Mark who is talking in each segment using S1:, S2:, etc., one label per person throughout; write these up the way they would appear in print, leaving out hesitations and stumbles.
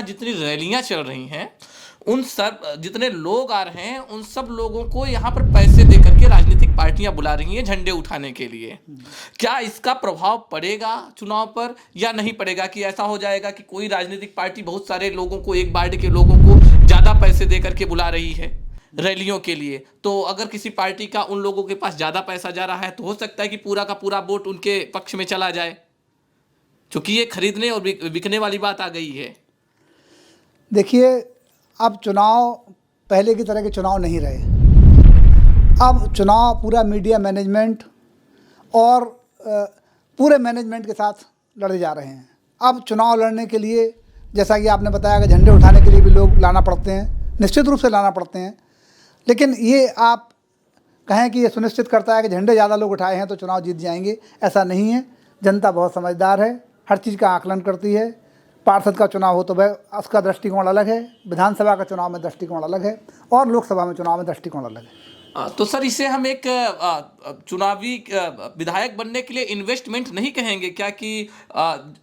S1: यहाँ जितनी रैलियां चल रही हैं, उन सब जितने लोग आ रहे हैं, उन सब लोगों को यहाँ पर पैसे दे करके राजनीतिक पार्टियां बुला रही हैं झंडे उठाने के लिए। क्या इसका प्रभाव पड़ेगा चुनाव पर या नहीं पड़ेगा? कि ऐसा हो जाएगा कि कोई राजनीतिक पार्टी बहुत सारे लोगों को, एक वार्ड के लोगों को ज्यादा पैसे दे करके बुला रही है रैलियों के लिए, तो अगर किसी पार्टी का उन लोगों के पास ज्यादा पैसा जा रहा है तो हो सकता है कि पूरा का पूरा वोट उनके पक्ष में चला जाए, क्योंकि ये खरीदने और बिकने वाली बात आ गई है।
S2: देखिए, अब चुनाव पहले की तरह के चुनाव नहीं रहे। अब चुनाव पूरा मीडिया मैनेजमेंट और पूरे मैनेजमेंट के साथ लड़े जा रहे हैं। अब चुनाव लड़ने के लिए, जैसा कि आपने बताया, कि झंडे उठाने के लिए भी लोग लाना पड़ते हैं, निश्चित रूप से लाना पड़ते हैं। लेकिन ये आप कहें कि ये सुनिश्चित करता है कि झंडे ज़्यादा लोग उठाए हैं तो चुनाव जीत जाएंगे, ऐसा नहीं है। जनता बहुत समझदार है, हर चीज़ का आकलन करती है। पार्षद का चुनाव हो तो वह उसका दृष्टिकोण अलग है, विधानसभा का चुनाव में दृष्टिकोण अलग है, और लोकसभा में चुनाव में दृष्टिकोण अलग है।
S1: तो सर, इसे हम एक चुनावी विधायक बनने के लिए इन्वेस्टमेंट नहीं कहेंगे क्या, कि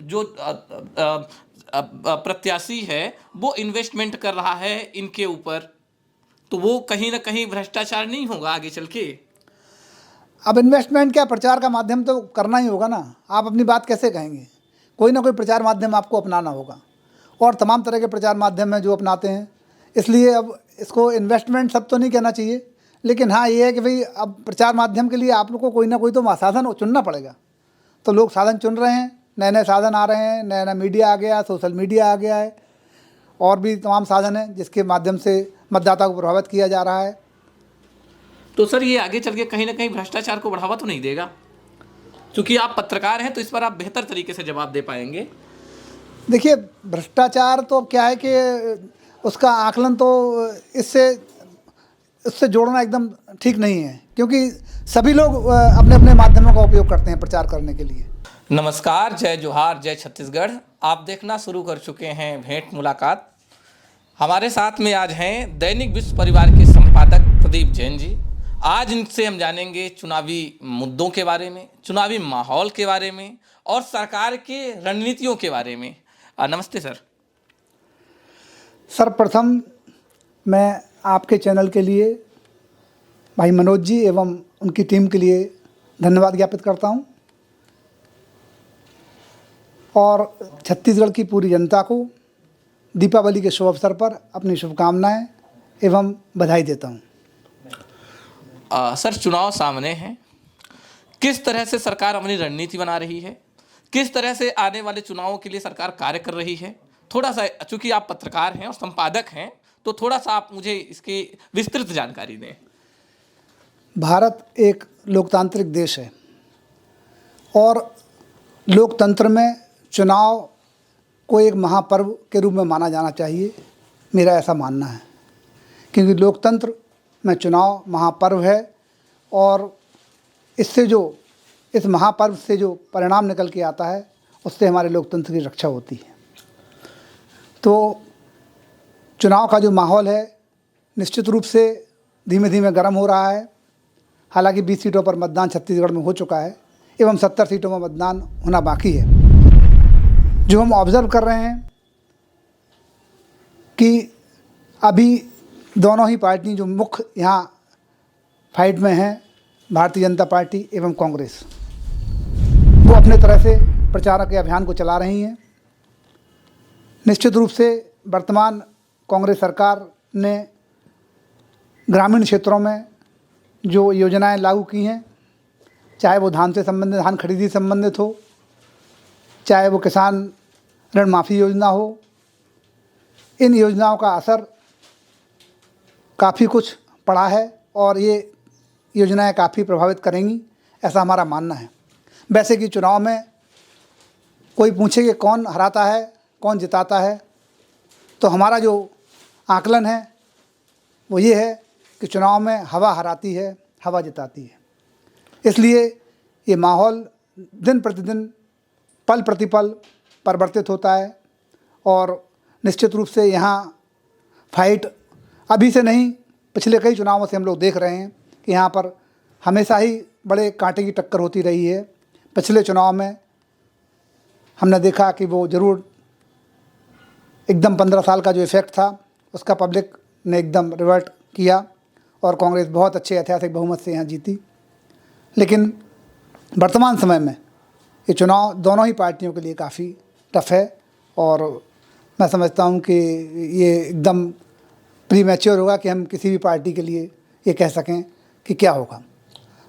S1: जो प्रत्याशी है वो इन्वेस्टमेंट कर रहा है इनके ऊपर, तो वो कहीं ना कहीं भ्रष्टाचार नहीं होगा आगे चल के?
S2: अब इन्वेस्टमेंट क्या, प्रचार का माध्यम तो करना ही होगा ना। आप अपनी बात कैसे कहेंगे? कोई ना कोई प्रचार माध्यम आपको अपनाना होगा, और तमाम तरह के प्रचार माध्यम हैं जो अपनाते हैं। इसलिए अब इसको इन्वेस्टमेंट सब तो नहीं कहना चाहिए, लेकिन हाँ ये है कि भाई अब प्रचार माध्यम के लिए आप लोग को कोई ना कोई तो साधन चुनना पड़ेगा। तो लोग साधन चुन रहे हैं, नए नए साधन आ रहे हैं, नया नया मीडिया आ गया, सोशल मीडिया आ गया है, और भी तमाम साधन हैं जिसके माध्यम से मतदाता को प्रभावित किया जा रहा है।
S1: तो सर, ये आगे चल के कहीं ना कहीं भ्रष्टाचार को बढ़ावा तो नहीं देगा? क्योंकि आप पत्रकार हैं तो इस पर आप बेहतर तरीके से जवाब दे पाएंगे।
S2: देखिए, भ्रष्टाचार तो क्या है कि उसका आकलन तो इससे जोड़ना एकदम ठीक नहीं है, क्योंकि सभी लोग अपने अपने माध्यमों का उपयोग करते हैं प्रचार करने के लिए।
S1: नमस्कार, जय जोहार, जय छत्तीसगढ़। आप देखना शुरू कर चुके हैं भेंट मुलाकात। हमारे साथ में आज हैं दैनिक विश्व परिवार के संपादक प्रदीप जैन जी। आज इनसे हम जानेंगे चुनावी मुद्दों के बारे में, चुनावी माहौल के बारे में, और सरकार के रणनीतियों के बारे में। नमस्ते सर।
S2: सर्वप्रथम मैं आपके चैनल के लिए भाई मनोज जी एवं उनकी टीम के लिए धन्यवाद ज्ञापित करता हूं, और छत्तीसगढ़ की पूरी जनता को दीपावली के शुभ अवसर पर अपनी शुभकामनाएं एवं बधाई देता हूं।
S1: सर, चुनाव सामने हैं, किस तरह से सरकार अपनी रणनीति बना रही है, किस तरह से आने वाले चुनावों के लिए सरकार कार्य कर रही है? थोड़ा सा, चूंकि आप पत्रकार हैं और संपादक हैं, तो थोड़ा सा आप मुझे इसकी विस्तृत जानकारी दें।
S2: भारत एक लोकतांत्रिक देश है, और लोकतंत्र में चुनाव को एक महापर्व के रूप में माना जाना चाहिए, मेरा ऐसा मानना है। क्योंकि लोकतंत्र में चुनाव महापर्व है, और इस महापर्व से जो परिणाम निकल के आता है उससे हमारे लोकतंत्र की रक्षा होती है। तो चुनाव का जो माहौल है निश्चित रूप से धीमे धीमे गर्म हो रहा है। हालांकि 20 सीटों पर मतदान छत्तीसगढ़ में हो चुका है, एवं 70 सीटों में मतदान होना बाकी है। जो हम ऑब्ज़र्व कर रहे हैं कि अभी दोनों ही पार्टी जो मुख्य यहाँ फाइट में हैं, भारतीय जनता पार्टी एवं कांग्रेस, वो अपने तरह से प्रचार के अभियान को चला रही हैं। निश्चित रूप से वर्तमान कांग्रेस सरकार ने ग्रामीण क्षेत्रों में जो योजनाएं लागू की हैं, चाहे वो धान से संबंधित, धान खरीदी संबंधित हो, चाहे वो किसान ऋण माफ़ी योजना हो, इन योजनाओं का असर काफ़ी कुछ पड़ा है, और ये योजनाएं काफ़ी प्रभावित करेंगी, ऐसा हमारा मानना है। वैसे कि चुनाव में कोई पूछे कि कौन हराता है, कौन जिताता है, तो हमारा जो आकलन है वो ये है कि चुनाव में हवा हराती है, हवा जिताती है। इसलिए ये माहौल दिन प्रतिदिन, पल प्रतिपल परिवर्तित होता है, और निश्चित रूप से यहाँ फाइट अभी से नहीं, पिछले कई चुनावों से हम लोग देख रहे हैं कि यहाँ पर हमेशा ही बड़े कांटे की टक्कर होती रही है। पिछले चुनाव में हमने देखा कि वो ज़रूर एकदम 15 साल का जो इफेक्ट था उसका पब्लिक ने एकदम रिवर्ट किया और कांग्रेस बहुत अच्छे ऐतिहासिक बहुमत से यहाँ जीती। लेकिन वर्तमान समय में ये चुनाव दोनों ही पार्टियों के लिए काफ़ी टफ है और मैं समझता हूँ कि ये एकदम प्री मैच्योर होगा कि हम किसी भी पार्टी के लिए ये कह सकें कि क्या होगा।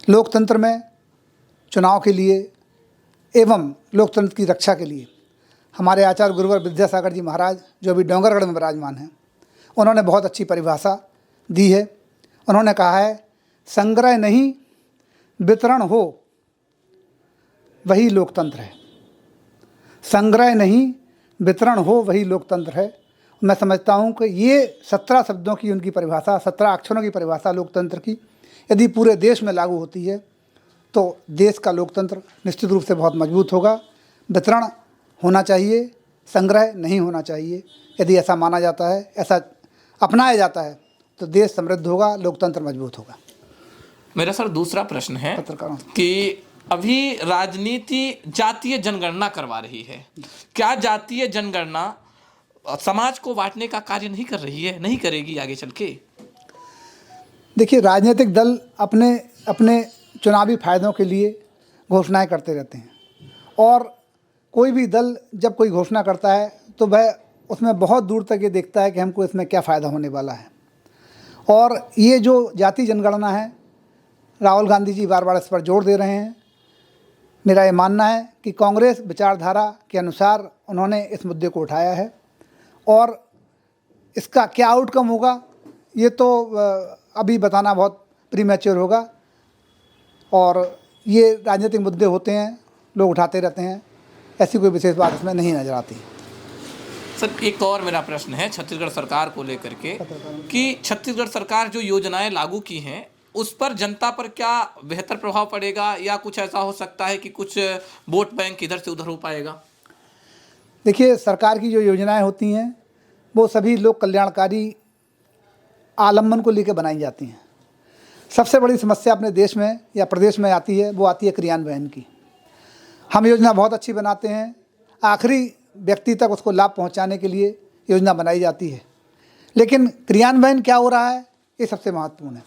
S2: लोकतंत्र में चुनाव के लिए एवं लोकतंत्र की रक्षा के लिए हमारे आचार्य गुरुवर विद्यासागर जी महाराज, जो अभी डोंगरगढ़ में विराजमान हैं, उन्होंने बहुत अच्छी परिभाषा दी है। उन्होंने कहा है, संग्रह नहीं वितरण हो वही लोकतंत्र है। संग्रह नहीं वितरण हो वही लोकतंत्र है। मैं समझता हूँ कि ये 17 शब्दों की उनकी परिभाषा, 17 अक्षरों की परिभाषा लोकतंत्र की यदि पूरे देश में लागू होती है तो देश का लोकतंत्र निश्चित रूप से बहुत मजबूत होगा। वितरण होना चाहिए, संग्रह नहीं होना चाहिए। यदि ऐसा माना जाता है, ऐसा अपनाया जाता है तो देश समृद्ध होगा, लोकतंत्र मजबूत होगा।
S1: मेरा सर दूसरा प्रश्न है
S2: पत्रकारों
S1: कि अभी राजनीति जातीय जनगणना करवा रही है। क्या जातीय जनगणना समाज को बांटने का कार्य नहीं कर रही है, नहीं करेगी आगे चल के?
S2: देखिए, राजनीतिक दल अपने अपने चुनावी फायदों के लिए घोषणाएं करते रहते हैं और कोई भी दल जब कोई घोषणा करता है तो वह उसमें बहुत दूर तक ये देखता है कि हमको इसमें क्या फ़ायदा होने वाला है। और ये जो जाति जनगणना है, राहुल गांधी जी बार बार इस पर जोर दे रहे हैं। मेरा ये मानना है कि कांग्रेस विचारधारा के अनुसार उन्होंने इस मुद्दे को उठाया है और इसका क्या आउटकम होगा ये तो अभी बताना बहुत प्रीमैच्योर होगा। और ये राजनीतिक मुद्दे होते हैं, लोग उठाते रहते हैं, ऐसी कोई विशेष बात इसमें नहीं नज़र आती।
S1: सर एक और मेरा प्रश्न है छत्तीसगढ़ सरकार को लेकर के कि छत्तीसगढ़ सरकार जो योजनाएं लागू की हैं उस पर जनता पर क्या बेहतर प्रभाव पड़ेगा या कुछ ऐसा हो सकता है कि कुछ वोट बैंक इधर से उधर हो पाएगा?
S2: देखिए, सरकार की जो योजनाएं होती हैं वो सभी लोक कल्याणकारी आलम्बन को लेकर बनाई जाती हैं। सबसे बड़ी समस्या अपने देश में या प्रदेश में आती है, वो आती है क्रियान्वयन की। हम योजना बहुत अच्छी बनाते हैं, आखिरी व्यक्ति तक उसको लाभ पहुंचाने के लिए योजना बनाई जाती है, लेकिन क्रियान्वयन क्या हो रहा है ये सबसे महत्वपूर्ण है।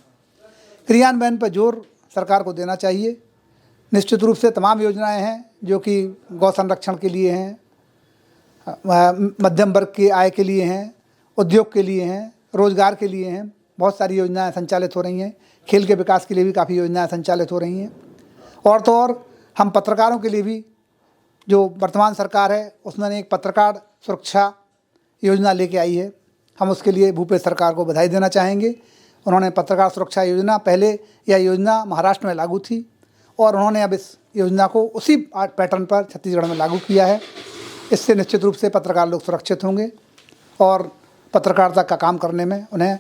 S2: क्रियान्वयन पर जोर सरकार को देना चाहिए। निश्चित रूप से तमाम योजनाएं हैं जो कि गौ संरक्षण के लिए हैं, मध्यम वर्ग की आय के लिए हैं, उद्योग के लिए हैं, रोजगार के लिए हैं। बहुत सारी योजनाएं संचालित हो रही हैं। खेल के विकास के लिए भी काफ़ी योजनाएं संचालित हो रही हैं। और तो और हम पत्रकारों के लिए भी, जो वर्तमान सरकार है उसने एक पत्रकार सुरक्षा योजना लेके आई है, हम उसके लिए भूपेश सरकार को बधाई देना चाहेंगे। उन्होंने पत्रकार सुरक्षा योजना, पहले यह योजना महाराष्ट्र में लागू थी और उन्होंने अब इस योजना को उसी पैटर्न पर छत्तीसगढ़ में लागू किया है। इससे निश्चित रूप से पत्रकार लोग सुरक्षित होंगे और पत्रकारिता का काम करने में उन्हें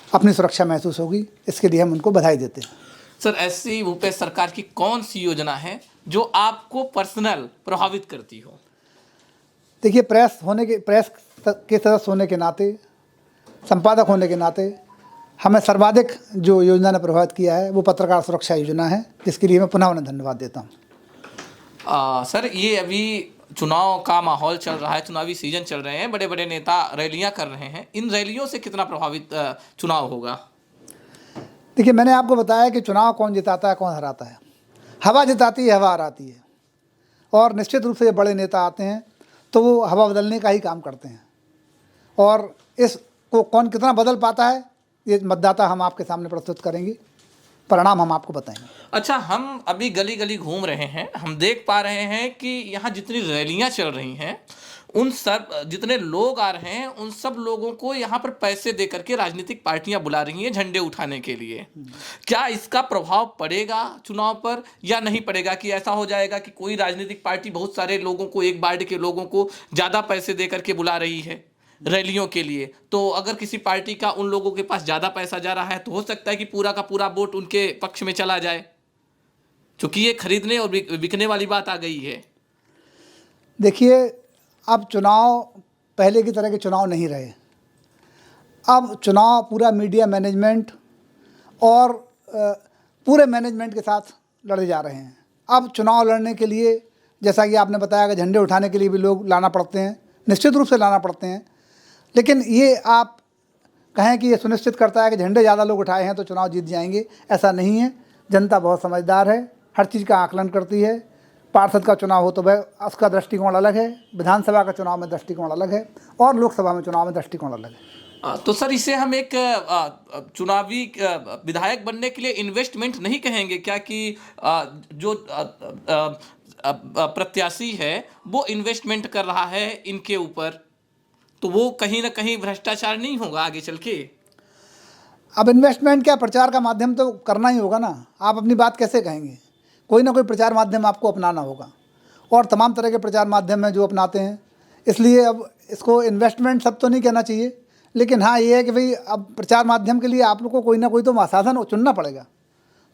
S2: अपनी सुरक्षा महसूस होगी। इसके लिए हम उनको बधाई देते हैं।
S1: सर ऐसी भूपेश सरकार की कौन सी योजना है जो आपको पर्सनल प्रभावित करती हो?
S2: देखिए, प्रेस के सदस्य होने के नाते, संपादक होने के नाते हमें सर्वाधिक जो योजना ने प्रभावित किया है वो पत्रकार सुरक्षा योजना है, जिसके लिए मैं पुनः उन्हें धन्यवाद देता हूँ।
S1: सर ये अभी चुनाव का माहौल चल रहा है, चुनावी सीजन चल रहे हैं, बड़े बड़े नेता रैलियां कर रहे हैं, इन रैलियों से कितना प्रभावित चुनाव होगा?
S2: देखिए, मैंने आपको बताया कि चुनाव कौन जिताता है, कौन हराता है। हवा जिताती है, हवा हराती है। और निश्चित रूप से ये बड़े नेता आते हैं तो वो हवा बदलने का ही काम करते हैं और इसको कौन कितना बदल पाता है ये मतदाता हम आपके सामने प्रस्तुत करेंगे, परिणाम हम आपको बताएंगे।
S1: अच्छा, हम अभी गली गली घूम रहे हैं, हम देख पा रहे हैं कि यहाँ जितनी रैलियां चल रही हैं उन सब जितने लोग आ रहे हैं उन सब लोगों को यहाँ पर पैसे दे करके राजनीतिक पार्टियां बुला रही हैं झंडे उठाने के लिए। क्या इसका प्रभाव पड़ेगा चुनाव पर या नहीं पड़ेगा कि ऐसा हो जाएगा कि कोई राजनीतिक पार्टी बहुत सारे लोगों को, एक वार्ड के लोगों को ज़्यादा पैसे दे करके बुला रही है रैलियों के लिए, तो अगर किसी पार्टी का उन लोगों के पास ज़्यादा पैसा जा रहा है तो हो सकता है कि पूरा का पूरा वोट उनके पक्ष में चला जाए, क्योंकि ये खरीदने और बिकने वाली बात आ गई है।
S2: देखिए, अब चुनाव पहले की तरह के चुनाव नहीं रहे। अब चुनाव पूरा मीडिया मैनेजमेंट और पूरे मैनेजमेंट के साथ लड़े जा रहे हैं। अब चुनाव लड़ने के लिए, जैसा कि आपने बताया कि झंडे उठाने के लिए भी लोग लाना पड़ते हैं, निश्चित रूप से लाना पड़ते हैं। लेकिन ये आप कहें कि ये सुनिश्चित करता है कि झंडे ज़्यादा लोग उठाए हैं तो चुनाव जीत जाएंगे, ऐसा नहीं है। जनता बहुत समझदार है, हर चीज़ का आकलन करती है। पार्षद का चुनाव हो तो वह उसका दृष्टिकोण अलग है, विधानसभा का चुनाव में दृष्टिकोण अलग है, और लोकसभा में चुनाव में दृष्टिकोण अलग है।
S1: तो सर, इसे हम एक चुनावी विधायक बनने के लिए इन्वेस्टमेंट नहीं कहेंगे क्या कि जो प्रत्याशी है वो इन्वेस्टमेंट कर रहा है इनके ऊपर, तो वो कहीं ना कहीं भ्रष्टाचार नहीं होगा आगे चल के?
S2: अब इन्वेस्टमेंट क्या, प्रचार का माध्यम तो करना ही होगा ना। आप अपनी बात कैसे कहेंगे? कोई ना कोई प्रचार माध्यम आपको अपनाना होगा, और तमाम तरह के प्रचार माध्यम हैं जो अपनाते हैं। इसलिए अब इसको इन्वेस्टमेंट सब तो नहीं कहना चाहिए, लेकिन हाँ ये है कि भाई अब प्रचार माध्यम के लिए आप लोग को कोई ना कोई तो साधन चुनना पड़ेगा।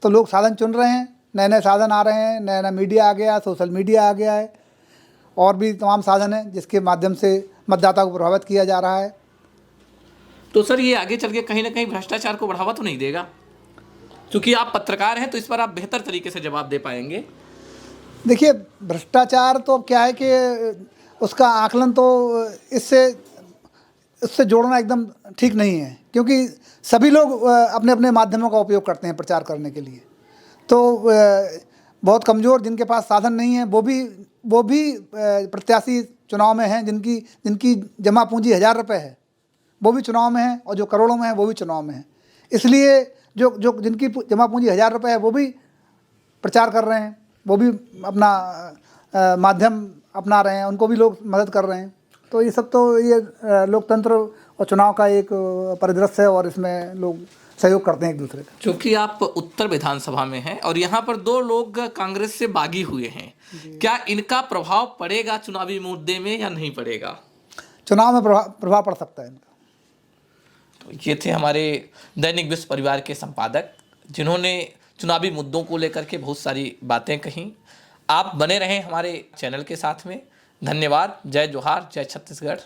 S2: तो लोग साधन चुन रहे हैं, नए नए साधन आ रहे हैं, नया नया मीडिया आ गया, सोशल मीडिया आ गया है, और भी तमाम साधन हैं जिसके माध्यम से मतदाता को प्रभावित किया जा रहा है।
S1: तो सर, ये आगे चल के कहीं ना कहीं भ्रष्टाचार को बढ़ावा तो नहीं देगा? क्योंकि आप पत्रकार हैं तो इस पर आप बेहतर तरीके से जवाब दे पाएंगे।
S2: देखिए, भ्रष्टाचार तो क्या है कि उसका आकलन तो इससे जोड़ना एकदम ठीक नहीं है, क्योंकि सभी लोग अपने अपने माध्यमों का उपयोग करते हैं प्रचार करने के लिए। तो बहुत कमज़ोर जिनके पास साधन नहीं है वो भी प्रत्याशी चुनाव में हैं, जिनकी जमा पूंजी 1000 रुपये है वो भी चुनाव में है, और जो करोड़ों में है वो भी चुनाव में है। इसलिए जो जिनकी जमा पूंजी 1000 रुपये है वो भी प्रचार कर रहे हैं, वो भी अपना माध्यम अपना रहे हैं, उनको भी लोग मदद कर रहे हैं। तो ये सब तो ये लोकतंत्र और चुनाव का एक परिदृश्य है, और इसमें लोग सहयोग करते हैं एक दूसरे का।
S1: क्योंकि आप उत्तर विधानसभा में हैं और यहाँ पर 2 लोग कांग्रेस से बागी हुए हैं, क्या इनका प्रभाव पड़ेगा चुनावी मुद्दे में या नहीं पड़ेगा?
S2: चुनाव में प्रभाव पड़ सकता है इनका।
S1: तो ये थे हमारे दैनिक विश्व परिवार के संपादक, जिन्होंने चुनावी मुद्दों को लेकर के बहुत सारी बातें कहीं। आप बने रहें हमारे चैनल के साथ में। धन्यवाद। जय जोहार, जय छत्तीसगढ़।